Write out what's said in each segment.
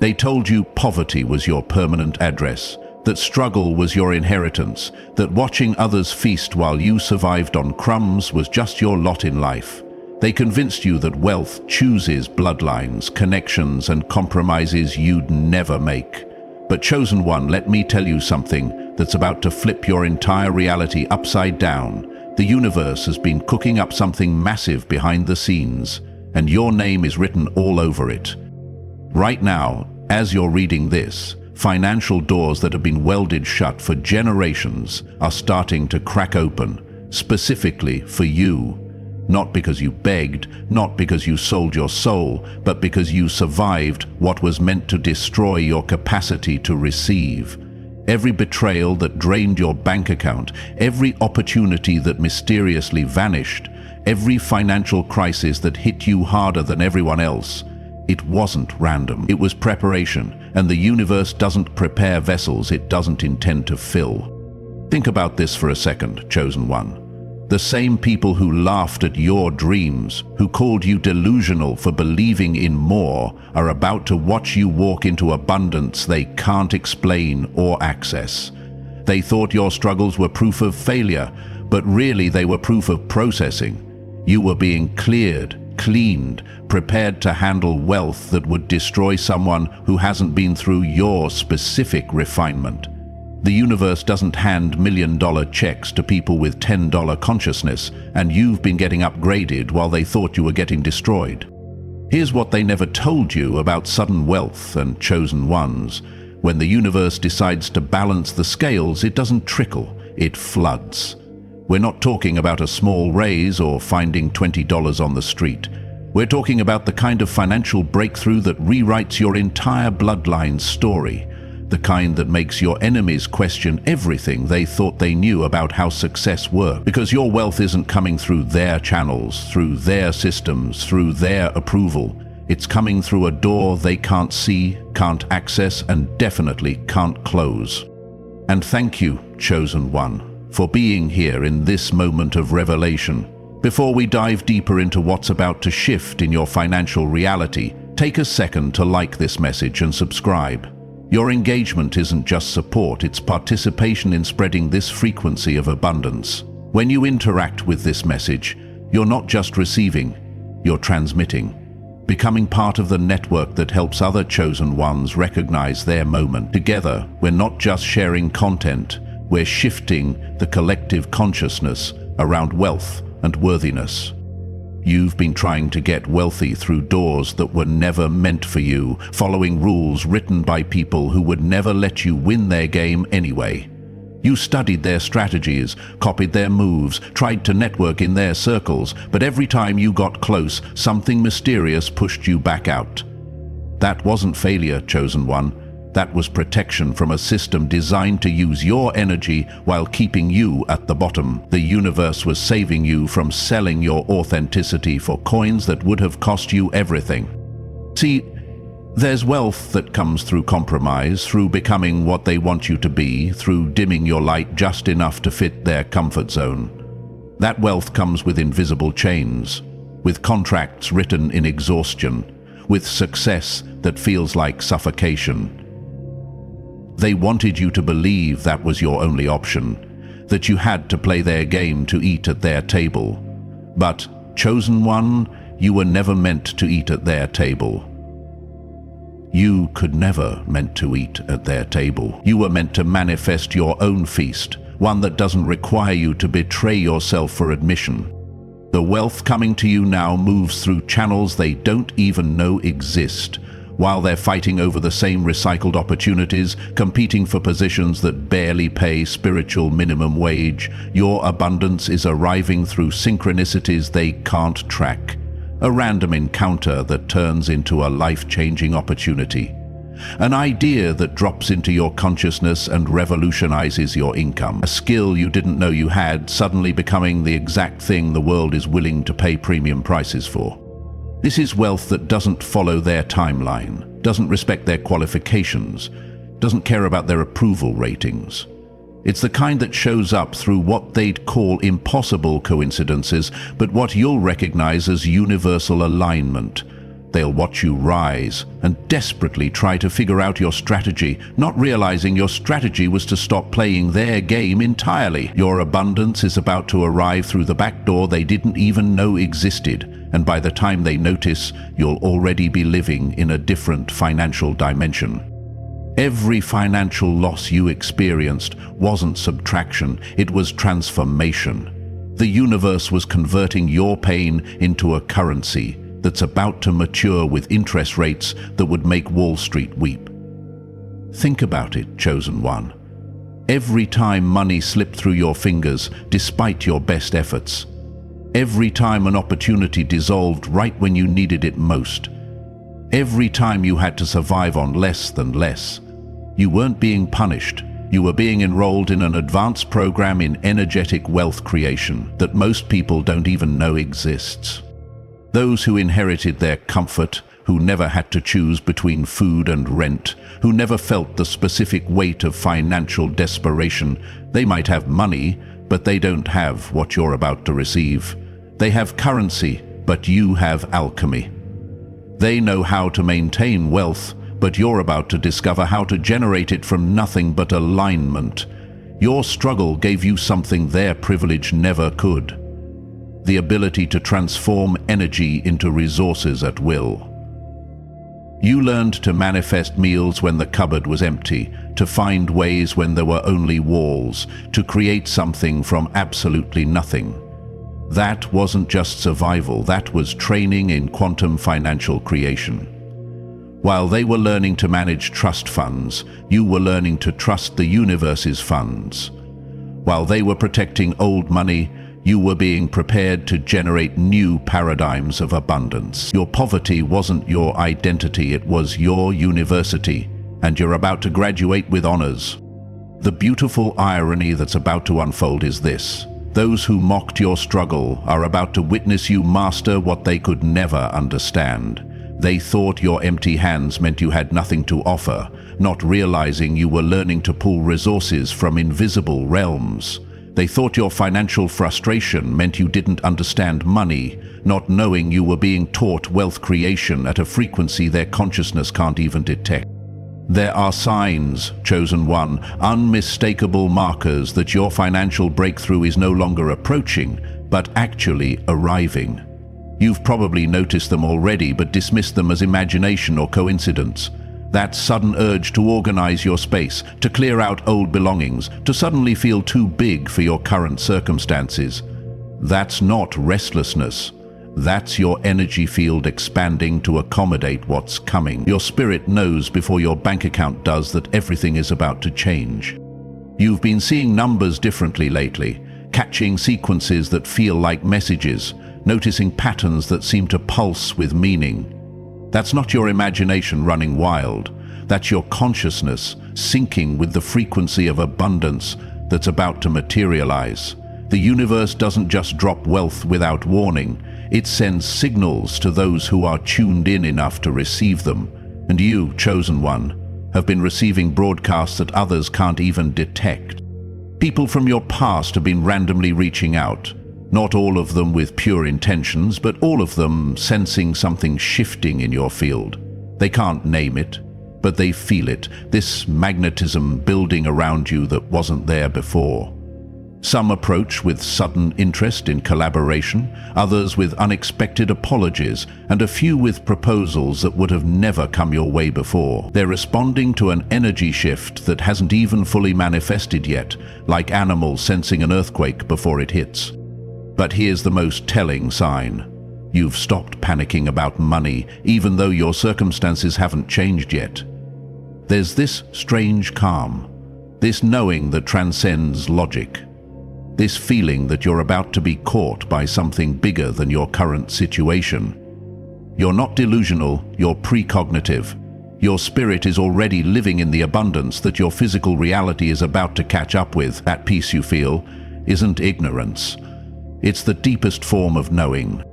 They told you poverty was your permanent address, that struggle was your inheritance, that watching others feast while you survived on crumbs was just your lot in life. They convinced you that wealth chooses bloodlines, connections, and compromises you'd never make. But Chosen One, let me tell you something that's about to flip your entire reality upside down. The universe has been cooking up something massive behind the scenes, and your name is written all over it. Right now, as you're reading this, financial doors that have been welded shut for generations are starting to crack open, specifically for you. Not because you begged, not because you sold your soul, but because you survived what was meant to destroy your capacity to receive. Every betrayal that drained your bank account, every opportunity that mysteriously vanished, every financial crisis that hit you harder than everyone else, it wasn't random. It was preparation, and the universe doesn't prepare vessels it doesn't intend to fill. Think about this for a second, Chosen One. The same people who laughed at your dreams, who called you delusional for believing in more, are about to watch you walk into abundance they can't explain or access. They thought your struggles were proof of failure, but really they were proof of processing. You were being cleared, cleaned, prepared to handle wealth that would destroy someone who hasn't been through your specific refinement. The universe doesn't hand million-dollar checks to people with $10 consciousness, and you've been getting upgraded while they thought you were getting destroyed. Here's what they never told you about sudden wealth and chosen ones. When the universe decides to balance the scales, it doesn't trickle, it floods. We're not talking about a small raise or finding $20 on the street. We're talking about the kind of financial breakthrough that rewrites your entire bloodline's story. The kind that makes your enemies question everything they thought they knew about how success worked. Because your wealth isn't coming through their channels, through their systems, through their approval. It's coming through a door they can't see, can't access, and definitely can't close. And thank you, Chosen One, for being here in this moment of revelation. Before we dive deeper into what's about to shift in your financial reality, take a second to like this message and subscribe. Your engagement isn't just support, it's participation in spreading this frequency of abundance. When you interact with this message, you're not just receiving, you're transmitting, becoming part of the network that helps other chosen ones recognize their moment. Together, we're not just sharing content, we're shifting the collective consciousness around wealth and worthiness. You've been trying to get wealthy through doors that were never meant for you, following rules written by people who would never let you win their game anyway. You studied their strategies, copied their moves, tried to network in their circles, but every time you got close, something mysterious pushed you back out. That wasn't failure, Chosen One. That was protection from a system designed to use your energy while keeping you at the bottom. The universe was saving you from selling your authenticity for coins that would have cost you everything. See, there's wealth that comes through compromise, through becoming what they want you to be, through dimming your light just enough to fit their comfort zone. That wealth comes with invisible chains, with contracts written in exhaustion, with success that feels like suffocation. They wanted you to believe that was your only option, that you had to play their game to eat at their table. But, Chosen One, you were never meant to eat at their table. You could never meant to eat at their table. You were meant to manifest your own feast, one that doesn't require you to betray yourself for admission. The wealth coming to you now moves through channels they don't even know exist. While they're fighting over the same recycled opportunities, competing for positions that barely pay spiritual minimum wage, your abundance is arriving through synchronicities they can't track. A random encounter that turns into a life-changing opportunity. An idea that drops into your consciousness and revolutionizes your income. A skill you didn't know you had, suddenly becoming the exact thing the world is willing to pay premium prices for. This is wealth that doesn't follow their timeline, doesn't respect their qualifications, doesn't care about their approval ratings. It's the kind that shows up through what they'd call impossible coincidences, but what you'll recognize as universal alignment. They'll watch you rise and desperately try to figure out your strategy, not realizing your strategy was to stop playing their game entirely. Your abundance is about to arrive through the back door they didn't even know existed, and by the time they notice, you'll already be living in a different financial dimension. Every financial loss you experienced wasn't subtraction, it was transformation. The universe was converting your pain into a currency that's about to mature with interest rates that would make Wall Street weep. Think about it, chosen one. Every time money slipped through your fingers despite your best efforts, every time an opportunity dissolved right when you needed it most, every time you had to survive on less than less, you weren't being punished. You were being enrolled in an advanced program in energetic wealth creation that most people don't even know exists. Those who inherited their comfort, who never had to choose between food and rent, who never felt the specific weight of financial desperation, they might have money, but they don't have what you're about to receive. They have currency, but you have alchemy. They know how to maintain wealth, but you're about to discover how to generate it from nothing but alignment. Your struggle gave you something their privilege never could: the ability to transform energy into resources at will. You learned to manifest meals when the cupboard was empty, to find ways when there were only walls, to create something from absolutely nothing. That wasn't just survival, that was training in quantum financial creation. While they were learning to manage trust funds, you were learning to trust the universe's funds. While they were protecting old money, you were being prepared to generate new paradigms of abundance. Your poverty wasn't your identity, it was your university, and you're about to graduate with honors. The beautiful irony that's about to unfold is this: those who mocked your struggle are about to witness you master what they could never understand. They thought your empty hands meant you had nothing to offer, not realizing you were learning to pull resources from invisible realms. They thought your financial frustration meant you didn't understand money, not knowing you were being taught wealth creation at a frequency their consciousness can't even detect. There are signs, chosen one, unmistakable markers that your financial breakthrough is no longer approaching, but actually arriving. You've probably noticed them already, but dismissed them as imagination or coincidence. That sudden urge to organize your space, to clear out old belongings, to suddenly feel too big for your current circumstances. That's not restlessness. That's your energy field expanding to accommodate what's coming. Your spirit knows before your bank account does that everything is about to change. You've been seeing numbers differently lately, catching sequences that feel like messages, noticing patterns that seem to pulse with meaning. That's not your imagination running wild. That's your consciousness syncing with the frequency of abundance that's about to materialize. The universe doesn't just drop wealth without warning. It sends signals to those who are tuned in enough to receive them. And you, chosen one, have been receiving broadcasts that others can't even detect. People from your past have been randomly reaching out. Not all of them with pure intentions, but all of them sensing something shifting in your field. They can't name it, but they feel it, this magnetism building around you that wasn't there before. Some approach with sudden interest in collaboration, others with unexpected apologies, and a few with proposals that would have never come your way before. They're responding to an energy shift that hasn't even fully manifested yet, like animals sensing an earthquake before it hits. But here's the most telling sign. You've stopped panicking about money, even though your circumstances haven't changed yet. There's this strange calm, this knowing that transcends logic, this feeling that you're about to be caught by something bigger than your current situation. You're not delusional, you're precognitive. Your spirit is already living in the abundance that your physical reality is about to catch up with. That peace you feel isn't ignorance. It's the deepest form of knowing.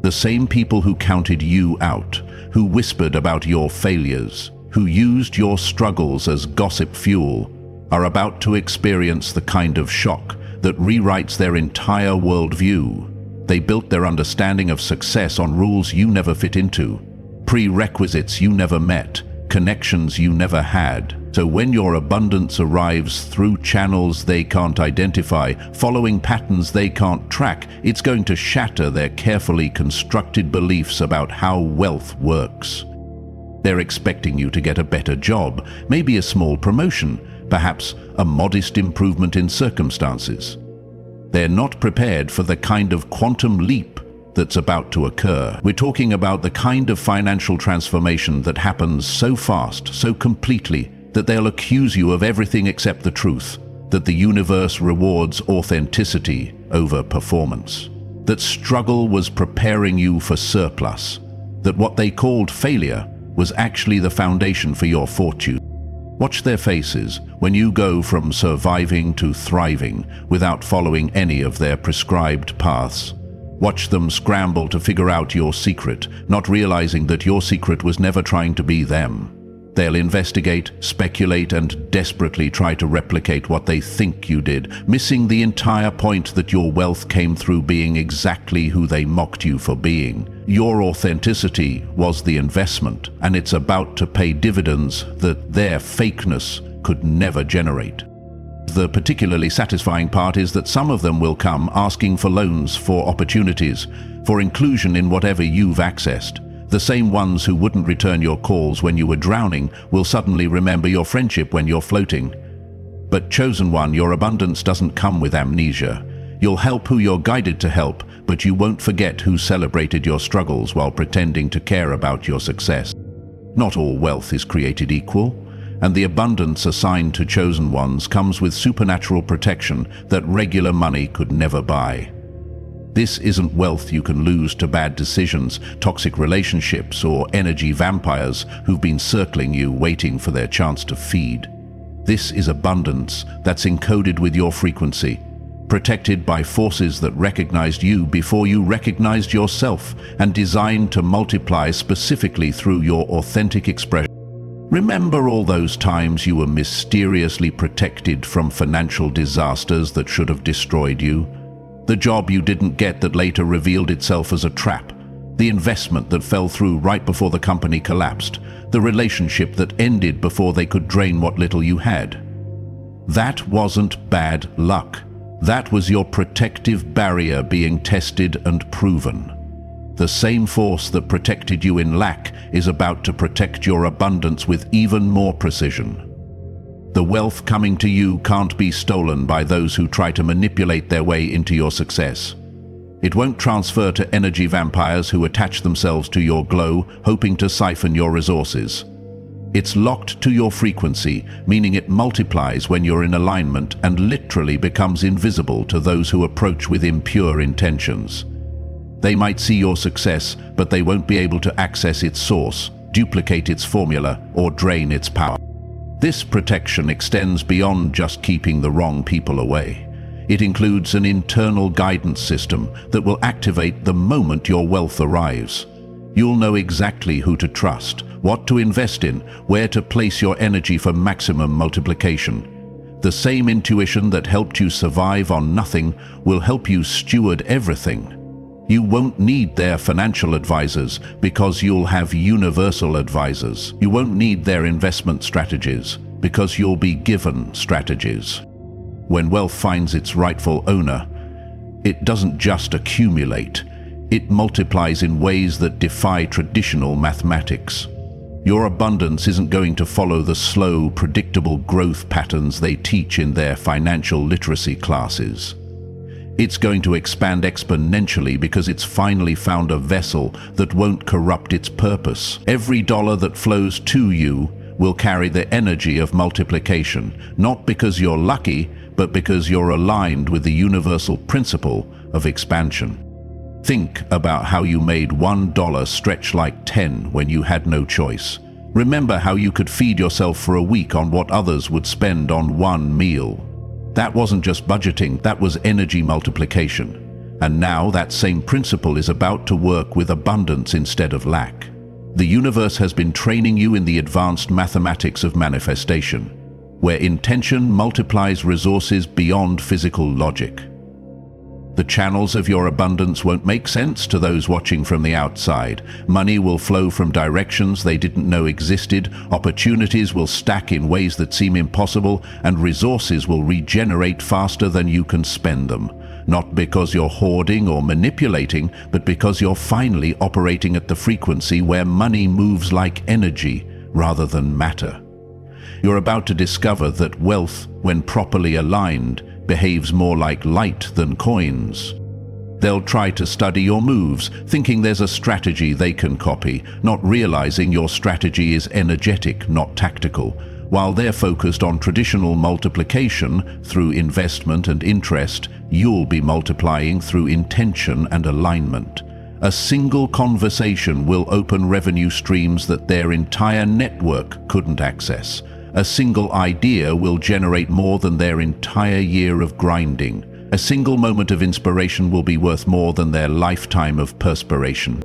The same people who counted you out, who whispered about your failures, who used your struggles as gossip fuel, are about to experience the kind of shock that rewrites their entire worldview. They built their understanding of success on rules you never fit into. prerequisites you never met, connections you never had. So when your abundance arrives through channels they can't identify, following patterns they can't track, it's going to shatter their carefully constructed beliefs about how wealth works. They're expecting you to get a better job, maybe a small promotion, perhaps a modest improvement in circumstances. They're not prepared for the kind of quantum leap that's about to occur. We're talking about the kind of financial transformation that happens so fast, so completely, that they'll accuse you of everything except the truth, that the universe rewards authenticity over performance, that struggle was preparing you for surplus, that what they called failure was actually the foundation for your fortune. Watch their faces when you go from surviving to thriving without following any of their prescribed paths. Watch them scramble to figure out your secret, not realizing that your secret was never trying to be them. They'll investigate, speculate, and desperately try to replicate what they think you did, missing the entire point that your wealth came through being exactly who they mocked you for being. Your authenticity was the investment, and it's about to pay dividends that their fakeness could never generate. The particularly satisfying part is that some of them will come asking for loans, for opportunities, for inclusion in whatever you've accessed. The same ones who wouldn't return your calls when you were drowning will suddenly remember your friendship when you're floating. But chosen one, your abundance doesn't come with amnesia. You'll help who you're guided to help, but you won't forget who celebrated your struggles while pretending to care about your success. Not all wealth is created equal, and the abundance assigned to chosen ones comes with supernatural protection that regular money could never buy. This isn't wealth you can lose to bad decisions, toxic relationships, or energy vampires who've been circling you waiting for their chance to feed. This is abundance that's encoded with your frequency, protected by forces that recognized you before you recognized yourself, and designed to multiply specifically through your authentic expression. Remember all those times you were mysteriously protected from financial disasters that should have destroyed you? The job you didn't get that later revealed itself as a trap, the investment that fell through right before the company collapsed, the relationship that ended before they could drain what little you had. That wasn't bad luck. That was your protective barrier being tested and proven. The same force that protected you in lack is about to protect your abundance with even more precision. The wealth coming to you can't be stolen by those who try to manipulate their way into your success. It won't transfer to energy vampires who attach themselves to your glow, hoping to siphon your resources. It's locked to your frequency, meaning it multiplies when you're in alignment and literally becomes invisible to those who approach with impure intentions. They might see your success, but they won't be able to access its source, duplicate its formula, or drain its power. This protection extends beyond just keeping the wrong people away. It includes an internal guidance system that will activate the moment your wealth arrives. You'll know exactly who to trust, what to invest in, where to place your energy for maximum multiplication. The same intuition that helped you survive on nothing will help you steward everything. You won't need their financial advisors because you'll have universal advisors. You won't need their investment strategies because you'll be given strategies. When wealth finds its rightful owner, it doesn't just accumulate. It multiplies in ways that defy traditional mathematics. Your abundance isn't going to follow the slow, predictable growth patterns they teach in their financial literacy classes. It's going to expand exponentially because it's finally found a vessel that won't corrupt its purpose. Every dollar that flows to you will carry the energy of multiplication, not because you're lucky, but because you're aligned with the universal principle of expansion. Think about how you made $1 stretch like 10 when you had no choice. Remember how you could feed yourself for a week on what others would spend on one meal. That wasn't just budgeting, that was energy multiplication. And now that same principle is about to work with abundance instead of lack. The universe has been training you in the advanced mathematics of manifestation, where intention multiplies resources beyond physical logic. The channels of your abundance won't make sense to those watching from the outside. Money will flow from directions they didn't know existed, opportunities will stack in ways that seem impossible, and resources will regenerate faster than you can spend them. Not because you're hoarding or manipulating, but because you're finally operating at the frequency where money moves like energy rather than matter. You're about to discover that wealth, when properly aligned, behaves more like light than coins. They'll try to study your moves, thinking there's a strategy they can copy, not realizing your strategy is energetic, not tactical. While they're focused on traditional multiplication through investment and interest, you'll be multiplying through intention and alignment. A single conversation will open revenue streams that their entire network couldn't access. A single idea will generate more than their entire year of grinding. A single moment of inspiration will be worth more than their lifetime of perspiration.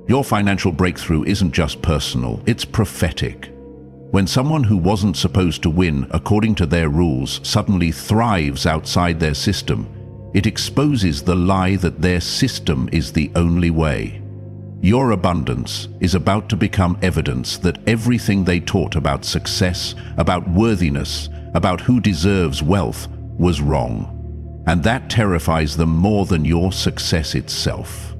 Your financial breakthrough isn't just personal, it's prophetic. When someone who wasn't supposed to win according to their rules suddenly thrives outside their system, it exposes the lie that their system is the only way. Your abundance is about to become evidence that everything they taught about success, about worthiness, about who deserves wealth, was wrong. And that terrifies them more than your success itself.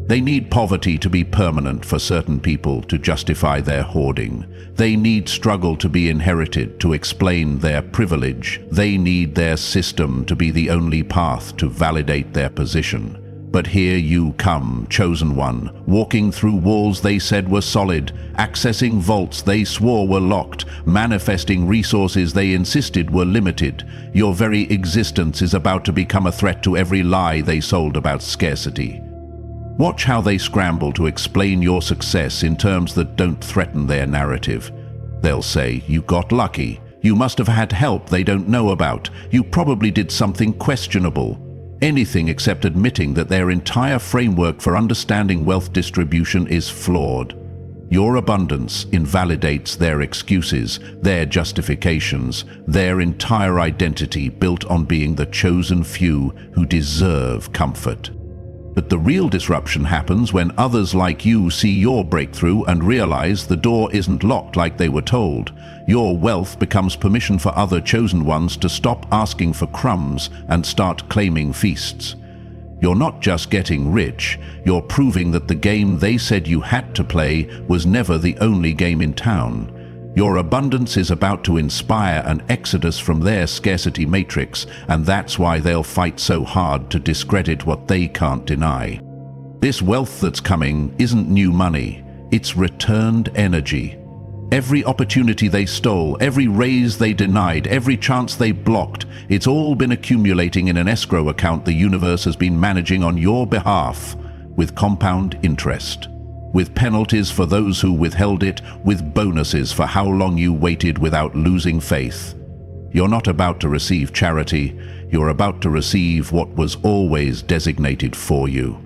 They need poverty to be permanent for certain people to justify their hoarding. They need struggle to be inherited to explain their privilege. They need their system to be the only path to validate their position. But here you come, chosen one, walking through walls they said were solid, accessing vaults they swore were locked, manifesting resources they insisted were limited. Your very existence is about to become a threat to every lie they sold about scarcity. Watch how they scramble to explain your success in terms that don't threaten their narrative. They'll say, "You got lucky. You must have had help they don't know about. You probably did something questionable." Anything except admitting that their entire framework for understanding wealth distribution is flawed. Your abundance invalidates their excuses, their justifications, their entire identity built on being the chosen few who deserve comfort. But the real disruption happens when others like you see your breakthrough and realize the door isn't locked like they were told. Your wealth becomes permission for other chosen ones to stop asking for crumbs and start claiming feasts. You're not just getting rich, you're proving that the game they said you had to play was never the only game in town. Your abundance is about to inspire an exodus from their scarcity matrix, and that's why they'll fight so hard to discredit what they can't deny. This wealth that's coming isn't new money, it's returned energy. Every opportunity they stole, every raise they denied, every chance they blocked, it's all been accumulating in an escrow account the universe has been managing on your behalf, with compound interest. With penalties for those who withheld it, with bonuses for how long you waited without losing faith. You're not about to receive charity, you're about to receive what was always designated for you.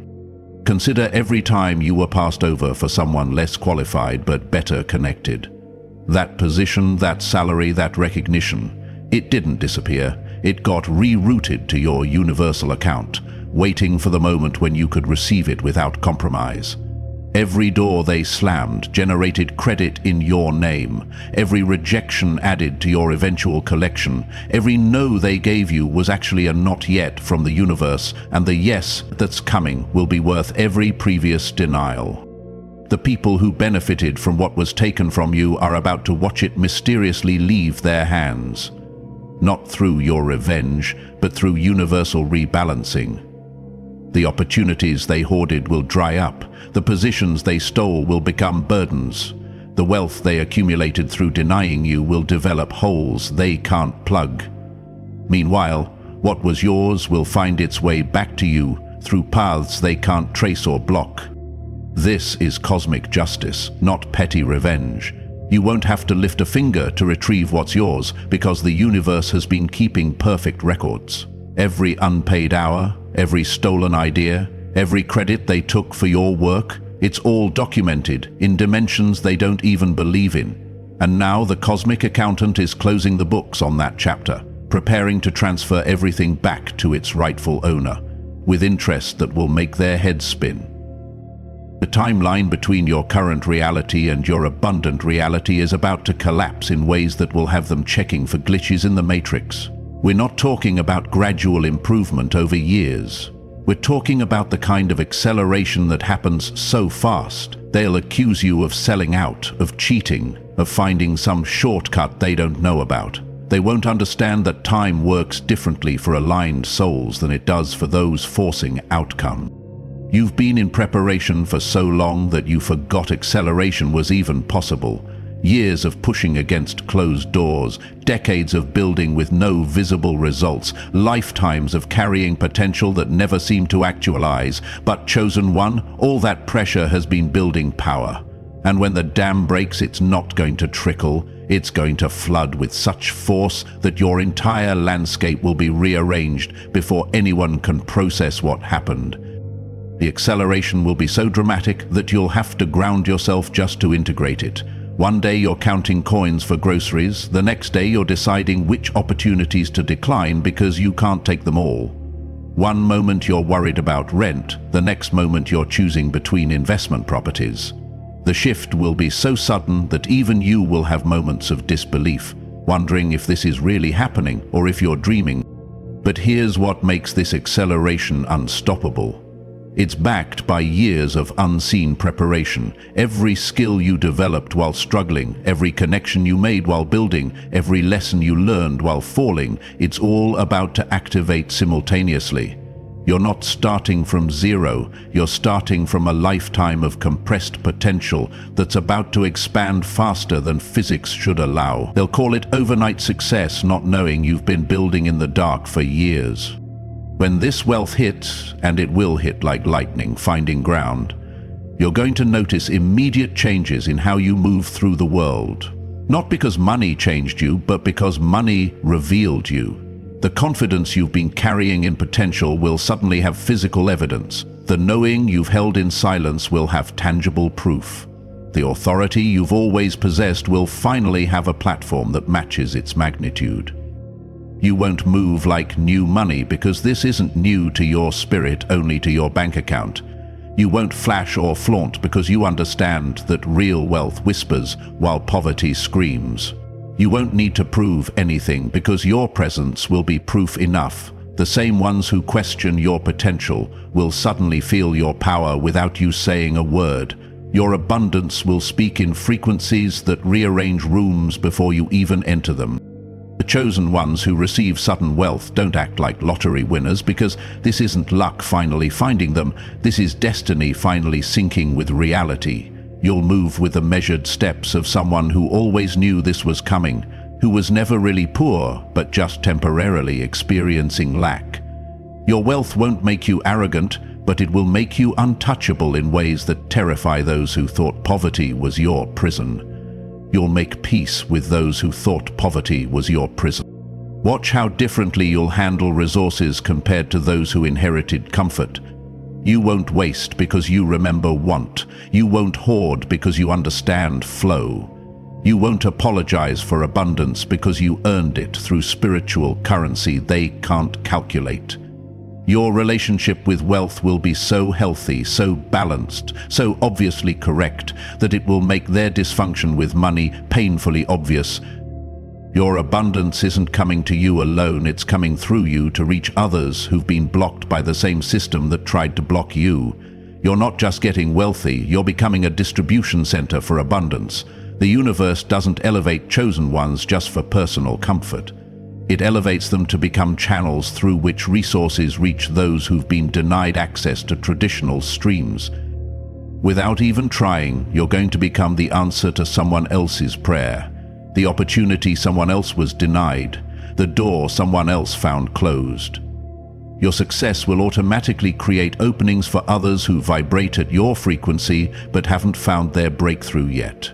Consider every time you were passed over for someone less qualified but better connected. That position, that salary, that recognition, it didn't disappear, it got rerouted to your universal account, waiting for the moment when you could receive it without compromise. Every door they slammed generated credit in your name. Every rejection added to your eventual collection. Every no they gave you was actually a not yet from the universe, and the yes that's coming will be worth every previous denial. The people who benefited from what was taken from you are about to watch it mysteriously leave their hands. Not through your revenge, but through universal rebalancing. The opportunities they hoarded will dry up. The positions they stole will become burdens. The wealth they accumulated through denying you will develop holes they can't plug. Meanwhile, what was yours will find its way back to you through paths they can't trace or block. This is cosmic justice, not petty revenge. You won't have to lift a finger to retrieve what's yours because the universe has been keeping perfect records. Every unpaid hour, every stolen idea, every credit they took for your work, it's all documented in dimensions they don't even believe in. And now the cosmic accountant is closing the books on that chapter, preparing to transfer everything back to its rightful owner. with interest that will make their heads spin. The timeline between your current reality and your abundant reality is about to collapse in ways that will have them checking for glitches in the matrix. We're not talking about gradual improvement over years. We're talking about the kind of acceleration that happens so fast, they'll accuse you of selling out, of cheating, of finding some shortcut they don't know about. They won't understand that time works differently for aligned souls than it does for those forcing outcome. You've been in preparation for so long that you forgot acceleration was even possible. Years of pushing against closed doors, decades of building with no visible results, lifetimes of carrying potential that never seemed to actualize. But chosen one, all that pressure has been building power. And when the dam breaks, it's not going to trickle. It's going to flood with such force that your entire landscape will be rearranged before anyone can process what happened. The acceleration will be so dramatic that you'll have to ground yourself just to integrate it. One day you're counting coins for groceries, the next day you're deciding which opportunities to decline because you can't take them all. One moment you're worried about rent, the next moment you're choosing between investment properties. The shift will be so sudden that even you will have moments of disbelief, wondering if this is really happening or if you're dreaming. But here's what makes this acceleration unstoppable. It's backed by years of unseen preparation. Every skill you developed while struggling, every connection you made while building, every lesson you learned while falling, it's all about to activate simultaneously. You're not starting from zero, you're starting from a lifetime of compressed potential that's about to expand faster than physics should allow. They'll call it overnight success, not knowing you've been building in the dark for years. When this wealth hits, and it will hit like lightning, finding ground, you're going to notice immediate changes in how you move through the world. Not because money changed you, but because money revealed you. The confidence you've been carrying in potential will suddenly have physical evidence. The knowing you've held in silence will have tangible proof. The authority you've always possessed will finally have a platform that matches its magnitude. You won't move like new money because this isn't new to your spirit, only to your bank account. You won't flash or flaunt because you understand that real wealth whispers while poverty screams. You won't need to prove anything because your presence will be proof enough. The same ones who question your potential will suddenly feel your power without you saying a word. Your abundance will speak in frequencies that rearrange rooms before you even enter them. The chosen ones who receive sudden wealth don't act like lottery winners because this isn't luck finally finding them, this is destiny finally syncing with reality. You'll move with the measured steps of someone who always knew this was coming, who was never really poor but just temporarily experiencing lack. Your wealth won't make you arrogant, but it will make you untouchable in ways that terrify those who thought poverty was your prison. You'll make peace with those who thought poverty was your prison. Watch how differently you'll handle resources compared to those who inherited comfort. You won't waste because you remember want. You won't hoard because you understand flow. You won't apologize for abundance because you earned it through spiritual currency they can't calculate. Your relationship with wealth will be so healthy, so balanced, so obviously correct that it will make their dysfunction with money painfully obvious. Your abundance isn't coming to you alone, it's coming through you to reach others who've been blocked by the same system that tried to block you. You're not just getting wealthy, you're becoming a distribution center for abundance. The universe doesn't elevate chosen ones just for personal comfort. It elevates them to become channels through which resources reach those who've been denied access to traditional streams. Without even trying, you're going to become the answer to someone else's prayer, the opportunity someone else was denied, the door someone else found closed. Your success will automatically create openings for others who vibrate at your frequency but haven't found their breakthrough yet.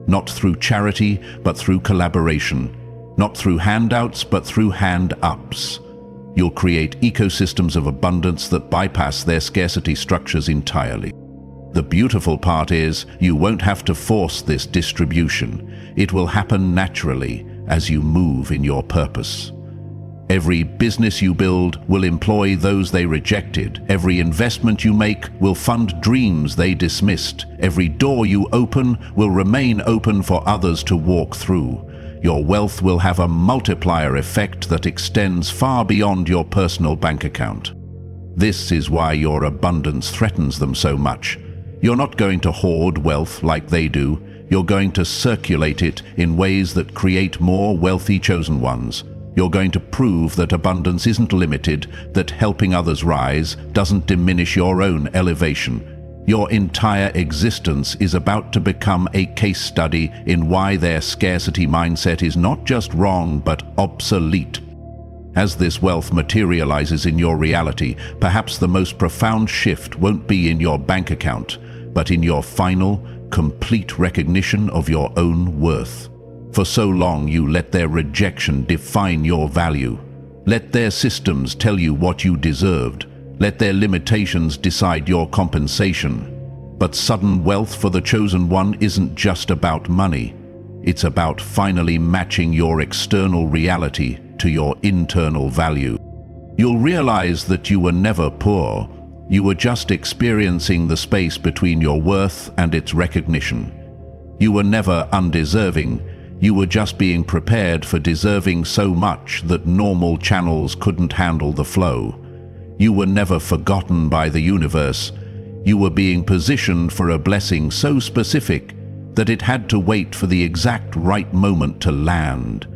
Not through charity, but through collaboration. Not through handouts, but through hand-ups. You'll create ecosystems of abundance that bypass their scarcity structures entirely. The beautiful part is, you won't have to force this distribution. It will happen naturally as you move in your purpose. Every business you build will employ those they rejected. Every investment you make will fund dreams they dismissed. Every door you open will remain open for others to walk through. Your wealth will have a multiplier effect that extends far beyond your personal bank account. This is why your abundance threatens them so much. You're not going to hoard wealth like they do. You're going to circulate it in ways that create more wealthy chosen ones. You're going to prove that abundance isn't limited, that helping others rise doesn't diminish your own elevation. Your entire existence is about to become a case study in why their scarcity mindset is not just wrong, but obsolete. As this wealth materializes in your reality, perhaps the most profound shift won't be in your bank account, but in your final, complete recognition of your own worth. For so long you let their rejection define your value. Let their systems tell you what you deserved. Let their limitations decide your compensation. But sudden wealth for the chosen one isn't just about money. It's about finally matching your external reality to your internal value. You'll realize that you were never poor. You were just experiencing the space between your worth and its recognition. You were never undeserving. You were just being prepared for deserving so much that normal channels couldn't handle the flow. You were never forgotten by the universe. You were being positioned for a blessing so specific that it had to wait for the exact right moment to land.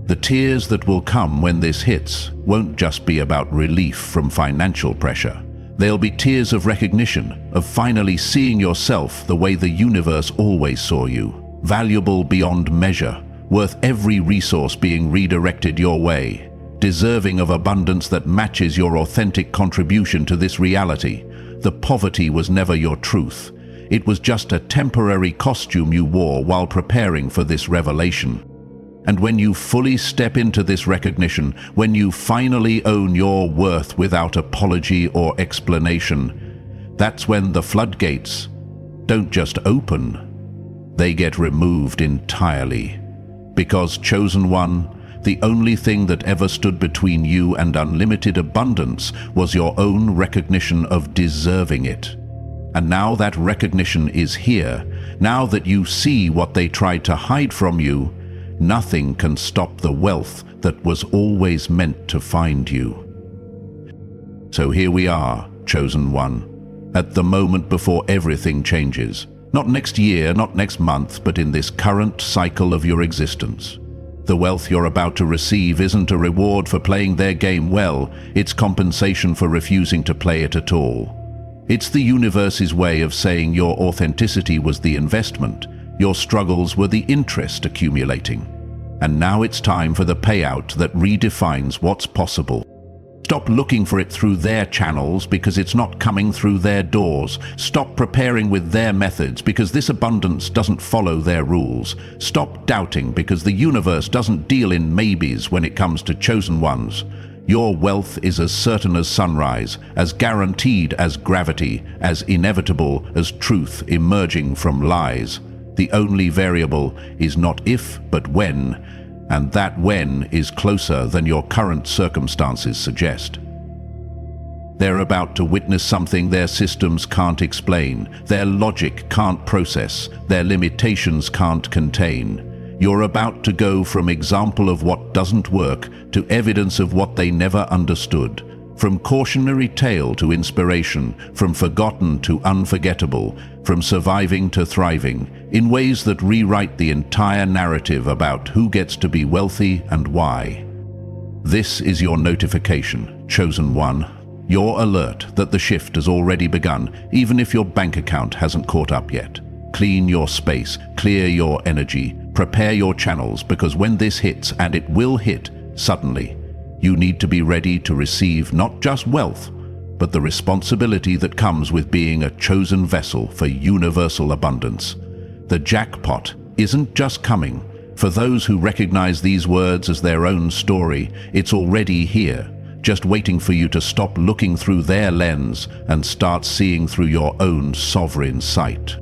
The tears that will come when this hits won't just be about relief from financial pressure. They'll be tears of recognition, of finally seeing yourself the way the universe always saw you. Valuable beyond measure, worth every resource being redirected your way, deserving of abundance that matches your authentic contribution to this reality. The poverty was never your truth. It was just a temporary costume you wore while preparing for this revelation. And when you fully step into this recognition, when you finally own your worth without apology or explanation, that's when the floodgates don't just open, they get removed entirely. Because, chosen one, the only thing that ever stood between you and unlimited abundance was your own recognition of deserving it. And now that recognition is here. Now that you see what they tried to hide from you, nothing can stop the wealth that was always meant to find you. So here we are, chosen one, at the moment before everything changes. Not next year, not next month, but in this current cycle of your existence. The wealth you're about to receive isn't a reward for playing their game well, it's compensation for refusing to play it at all. It's the universe's way of saying your authenticity was the investment, your struggles were the interest accumulating. And now it's time for the payout that redefines what's possible. Stop looking for it through their channels because it's not coming through their doors. Stop preparing with their methods because this abundance doesn't follow their rules. Stop doubting because the universe doesn't deal in maybes when it comes to chosen ones. Your wealth is as certain as sunrise, as guaranteed as gravity, as inevitable as truth emerging from lies. The only variable is not if, but when, and that when is closer than your current circumstances suggest. They're about to witness something their systems can't explain, their logic can't process, their limitations can't contain. You're about to go from example of what doesn't work to evidence of what they never understood. From cautionary tale to inspiration, from forgotten to unforgettable, from surviving to thriving, in ways that rewrite the entire narrative about who gets to be wealthy and why. This is your notification, chosen one. Your alert that the shift has already begun, even if your bank account hasn't caught up yet. Clean your space, clear your energy, prepare your channels, because when this hits, and it will hit suddenly, you need to be ready to receive not just wealth, but the responsibility that comes with being a chosen vessel for universal abundance. The jackpot isn't just coming. For those who recognize these words as their own story, it's already here, just waiting for you to stop looking through their lens and start seeing through your own sovereign sight.